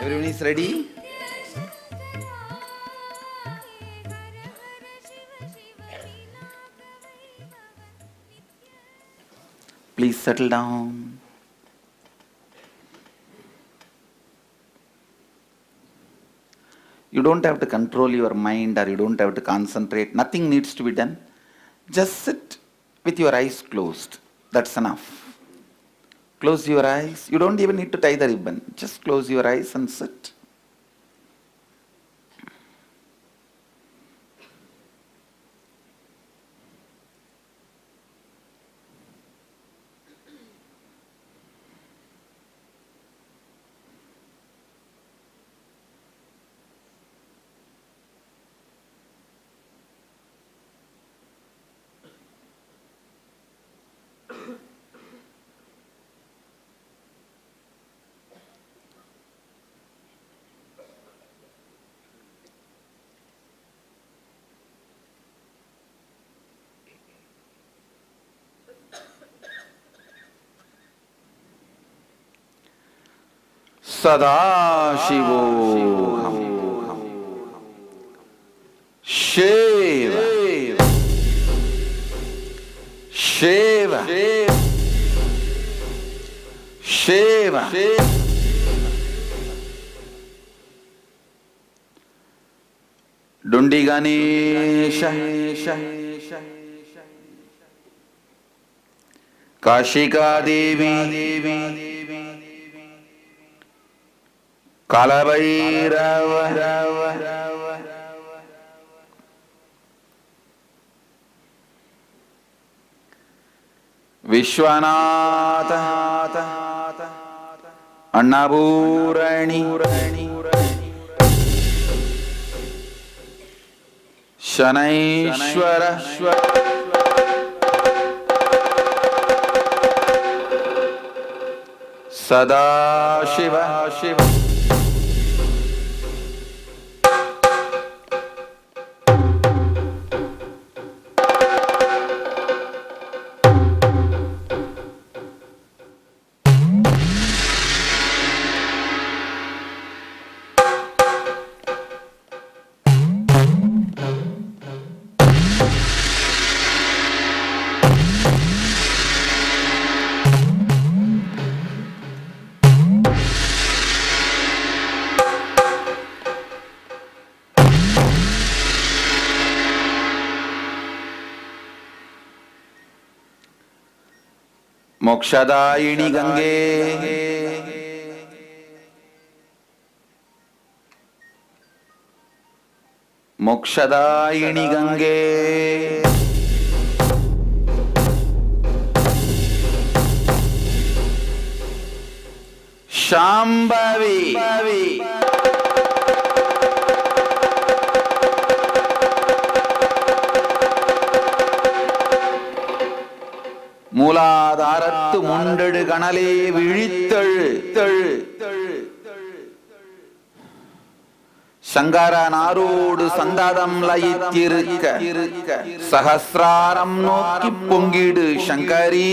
Everyone is ready? Please settle down. You don't have to control your mind or you don't have to concentrate. Nothing needs to be done. Just sit with your eyes closed. That's enough. Close your eyes. You don't even need to tie the ribbon. Just close your eyes and sit. सदाशिवो शिव शिव शिव डुंडी गणेश काशिका देवी कालभैरव विश्वनाथ अन्नपूर्णी शनैश्वर सदाशिव मोक्षदायिनी गंगे मोक्षदायिनी गंगे शांभवी மூலாதாரத்து முண்டெடு கணலே விழித்தழு சங்கார நாரோடு சந்தாதம் லயித்திருக்க சகசிராரம் நோக்கி பொங்கிடு சங்கரி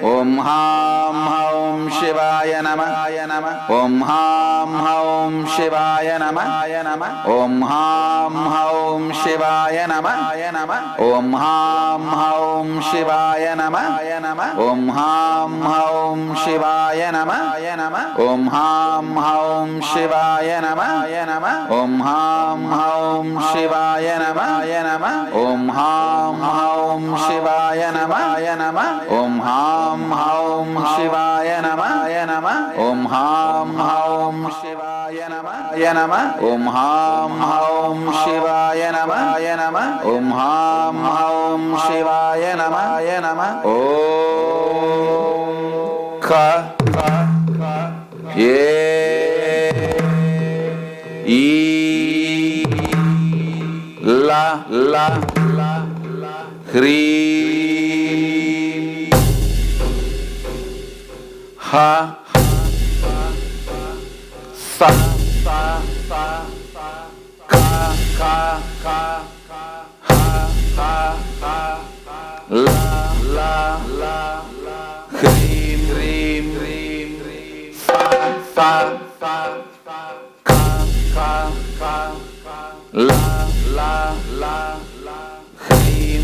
ओम हां हौं शिवाय नमः ओम हां हौं शिवाय नमः ओम हां हौं शिवाय नमः ओम हां हौं शिवाय नमः ओम हां हौं शिवाय नमः ओम हां हौं शिवाय नमः ओम हां हौं शिवाय नमः ओम हां हौं शिवाय नमः ओम हां हौं शिवाय नमः ओम हां हौं शिवाय नमः ओम हां हौं शिवाय नमः ओम हां हौं शिवाय नमः ओम ख ये ला ह्रीं हा सा का ला ह्रीं सा ला ह्रीं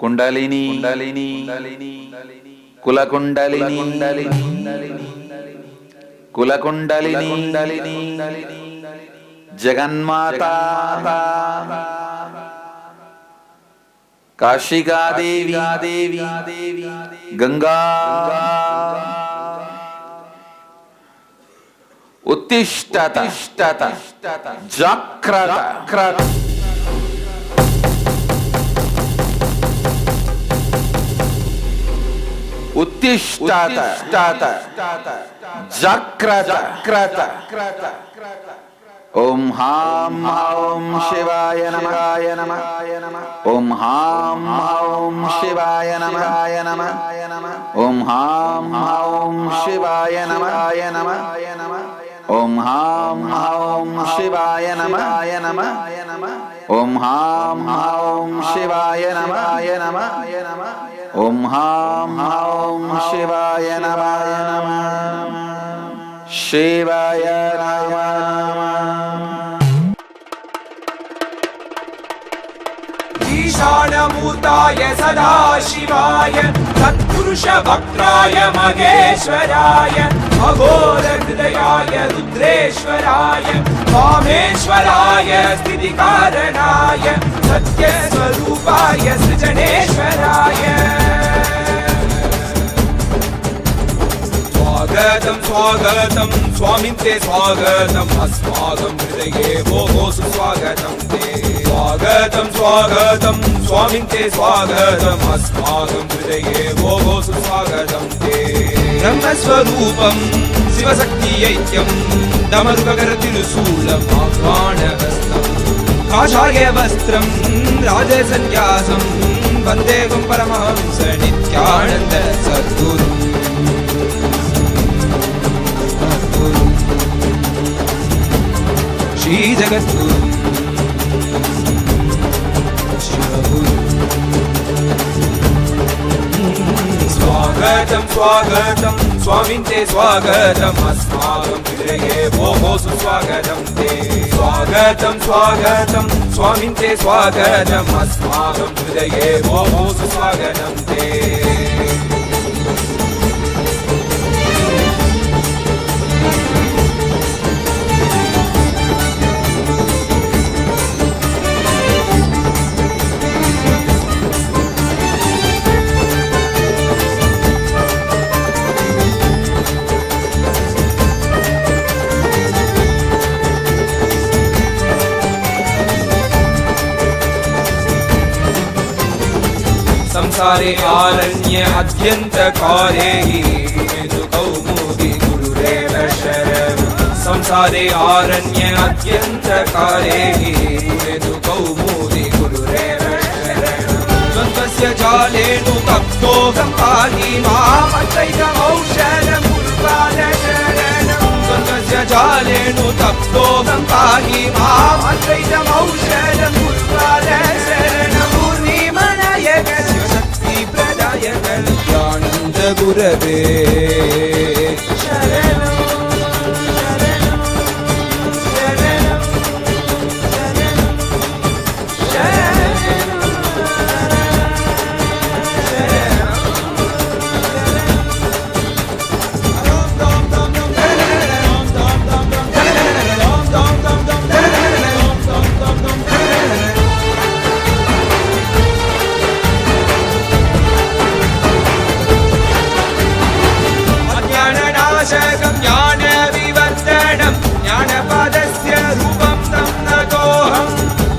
कुंडलिनी कुलकुंडलिनी जगन्माता काशिका देवी गंगा उत्तिष्ठत जाग्रत उत्तिष्ठत जाग्रत ओम हां ओम शिवाय नमः ओम हां ओम शिवाय नमः ओम हां ओम शिवाय नमः ओम हां ओम शिवाय नमः ओम हां ओम शिवाय नमः ओम हां ओम शिवाय नमः शिवाय नमः ईशानमूर्ताय सदाशिवाय सत्पुरुष वक्त्राय महेश्वराय अघोरहृदयाय रुद्रेश्वराय वामेश्वराय स्थितिकारणाय सत्यस्वरूपाय सृजनेश्वराय स्वागतं स्वागतं स्वामिन् ते स्वागतम् अस्माकं हृदये भोः सुस्वागतं ते स्वागतं स्वागतं स्वामिन् ते स्वागतम् अस्माकं हृदये भोः सुस्वागतं ते ब्रह्मस्वरूपं शिवशक्तिऐक्यं दमरुककरतिरुशूलम् आह्वानहस्तम् काषाय वस्त्रं राजसन्न्यासं वन्देकं परमहंस नित्यानन्द सद्गुरुम् श्री जगद्गुरु स्वागतं स्वागतं स्वामिन् ते स्वागतम् अस्माकं हृदये भोः सुस्वागतं ते स्वागतं स्वागतं स्वामिन् ते स्वागतम् अस्माकं हृदये भोः सुस्वागतं ते संसारे आरण्य अत्यन्तकारे हेतु कौमुदी गुरुरेव शरणं संसारे आरण्य अत्यन्तकारे हेतु कौमुदी गुरुरेव शरणं द्वन्द्वस्य जालेनु तप्तोऽहं पाहि मामद्वैतमौषधं गुरुपादशरणं द्वन्द्वस्य जालेनु तप्तोऽहं पाहि मामद्वैतमौषधं गुरुपादशरणं पूर्णिमनयक कल्याणन्द गुरवे शरणं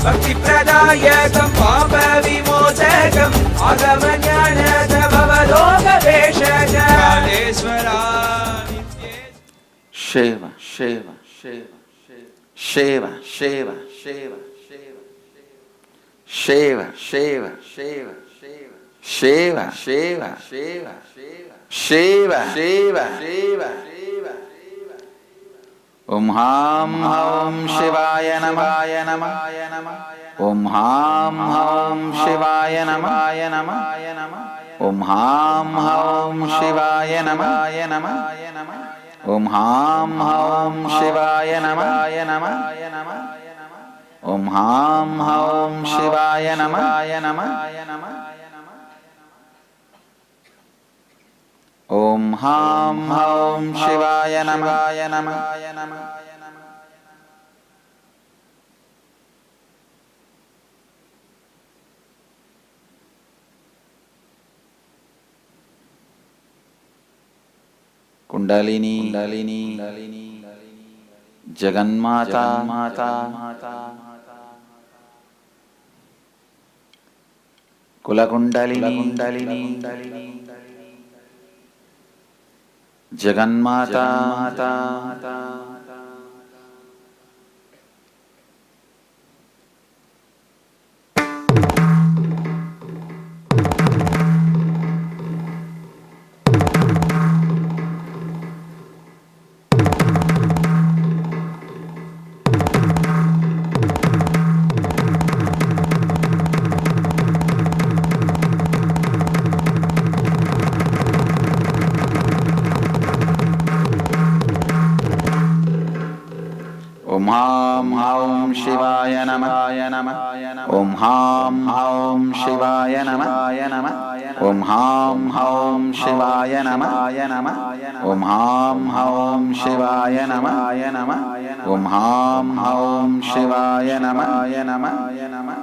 भक्तिप्रदायकं पापविमोचकम् आगमज्ञानदभवलोकवेशकम् सर्वेश्वरा Shiva, Shiva, Shiva, Shiva, Shiva, Shiva, Shiva, Shiva, Shiva, Shiva, Shiva, Shiva, Shiva, Shiva, Shiva, Om Ham Ham Shivaya Namah, Om Ham Ham Shivaya Namah, Om Ham Ham Shivaya Namah, Om Ham Ham Shivaya Namah, Om Ham Ham Shivaya Namah, Om Ham Ham Shivaya Namah. Kundalini, Jaganmata, Kula Kundalini, Jaganmata, Om Ham Ham Shivaya Namah, Om Ham Ham Shivaya Namah, Om Ham Ham Shivaya Namah, Om Ham Ham Shivaya Namah, Om Ham Ham Shivaya Namah.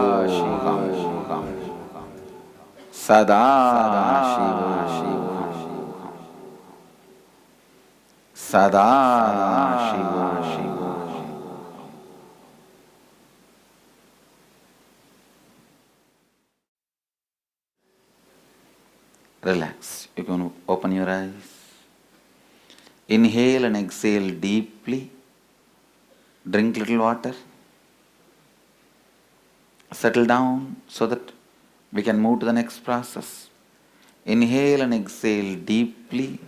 Sadashivoham, Sadashivoham, Sadashivoham. Relax. You're going to open your eyes. Inhale and exhale deeply. Drink little water. Settle down so that we can move to the next process. Inhale and exhale deeply,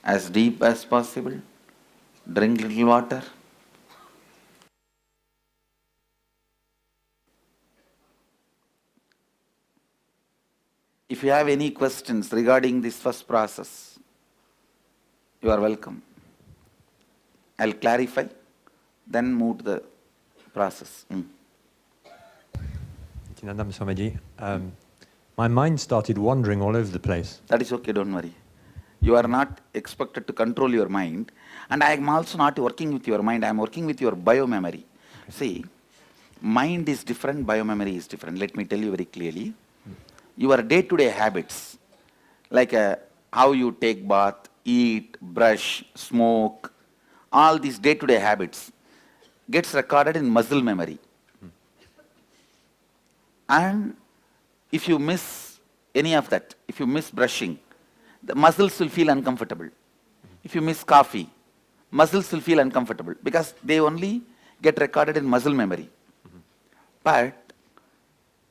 as deep as possible. Drink little water. If you have any questions regarding this first process, you are welcome. I'll clarify, then move to the process. Nandam Swamiji, my mind started wandering all over the place. That is okay, don't worry. You are not expected to control your mind, and I am also not working with your mind, I am working with your biomemory. Okay. See, mind is different, biomemory is different. Let me tell you very clearly. Your day-to-day habits, like how you take bath, eat, brush, smoke, all these day-to-day habits gets recorded in muscle memory. And if you miss any of that, if you miss brushing, the muscles will feel uncomfortable. If you miss coffee, muscles will feel uncomfortable because they only get recorded in muscle memory. But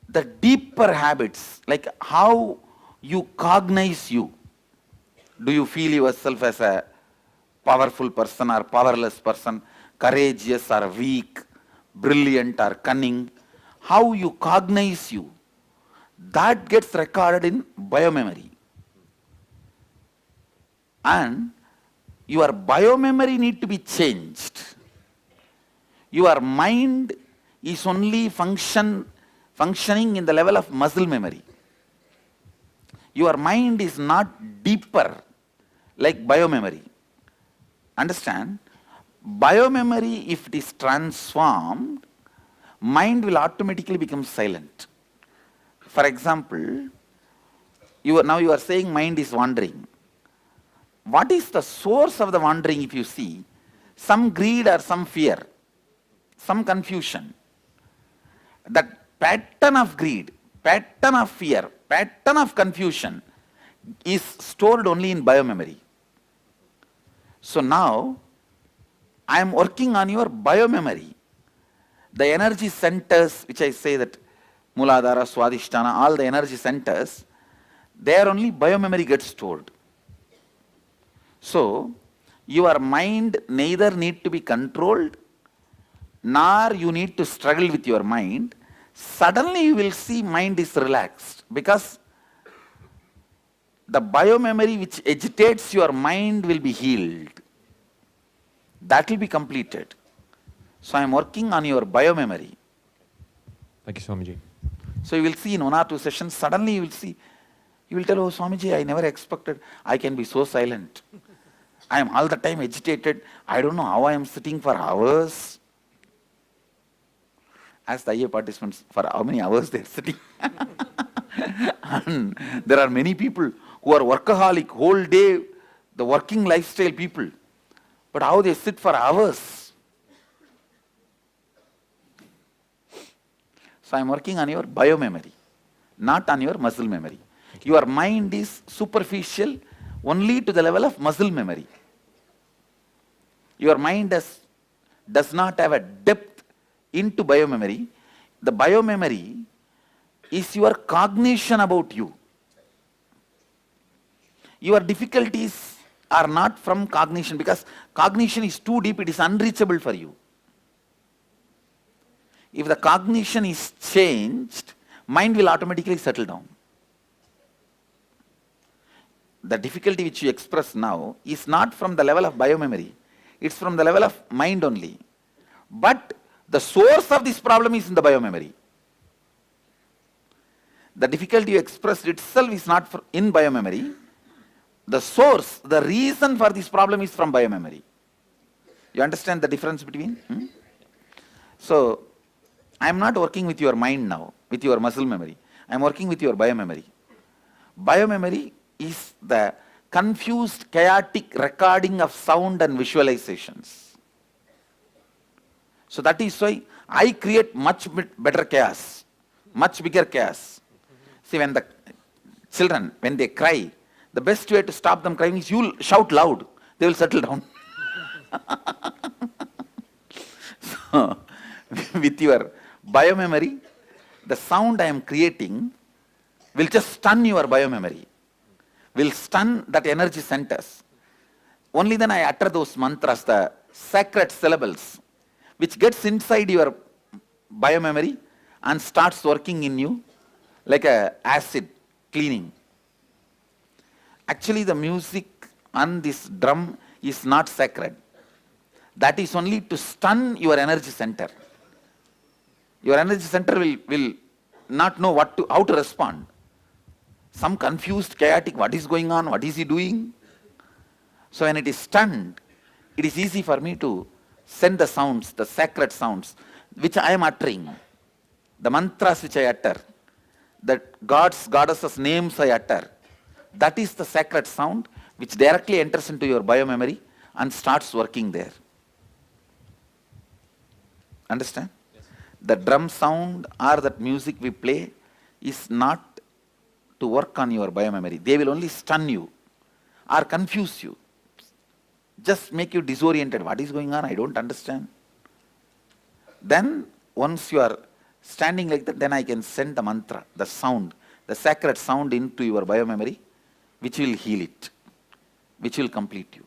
the deeper habits, like how you cognize you, do you feel yourself as a powerful person or powerless person, courageous or weak, brilliant or cunning, how you cognize you, that gets recorded in biomemory. And your biomemory need to be changed. Your mind is only functioning in the level of muscle memory. Your mind is not deeper like biomemory. Understand? Biomemory, if it is transformed, mind will automatically become silent. For example, now you are saying mind is wandering. What is the source of the wandering if you see? Some greed or some fear, some confusion. That pattern of greed, pattern of fear, pattern of confusion is stored only in biomemory. So now, I am working on your biomemory. The energy centers, which I say that Muladhara, Swadhisthana, all the energy centers, there only biomemory gets stored. So, your mind neither need to be controlled, nor you need to struggle with your mind. Suddenly you will see mind is relaxed, because the biomemory which agitates your mind will be healed. That will be completed. So I am working on your biomemory. Thank you, Swamiji. So you will see in 1 or 2 sessions, suddenly you will see, you will tell, oh Swamiji, I never expected I can be so silent. I am all the time agitated. I don't know how I am sitting for hours. Ask the IA participants for how many hours they are sitting. And there are many people who are workaholic, whole day, the working lifestyle people. But how they sit for hours. So I am working on your biomemory, not on your muscle memory. Your mind is superficial only to the level of muscle memory. Your mind does not have a depth into biomemory. The biomemory is your cognition about you. Your difficulties are not from cognition, because cognition is too deep, it is unreachable for you. If the cognition is changed, mind will automatically settle down. The difficulty which you express now is not from the level of biomemory, it's from the level of mind only. But the source of this problem is in the biomemory. The difficulty you expressed itself is not in biomemory. The source, the reason for this problem is from biomemory. You understand the difference between? So, I am not working with your mind now, with your muscle memory. I am working with your biomemory. Biomemory is the confused, chaotic recording of sound and visualizations. So that is why I create much better chaos, much bigger chaos. See, when the children, when they cry, the best way to stop them crying is you shout loud, they will settle down. So, with your biomemory, the sound I am creating will just stun your biomemory, will stun that energy centers. Only then I utter those mantras, the sacred syllables, which gets inside your biomemory and starts working in you like a acid cleaning. Actually, the music and this drum is not sacred. That is only to stun your energy center. Your energy center will not know how to respond. Some confused, chaotic, what is going on, what is he doing? So when it is stunned, it is easy for me to send the sounds, the sacred sounds, which I am uttering, the mantras which I utter, the gods, goddesses' names I utter. That is the sacred sound which directly enters into your biomemory and starts working there. Understand? Yes. The drum sound or that music we play is not to work on your biomemory. They will only stun you or confuse you. Just make you disoriented. What is going on? I don't understand. Then once you are standing like that, then I can send the mantra, the sound, the sacred sound into your biomemory, which will heal it, which will complete you.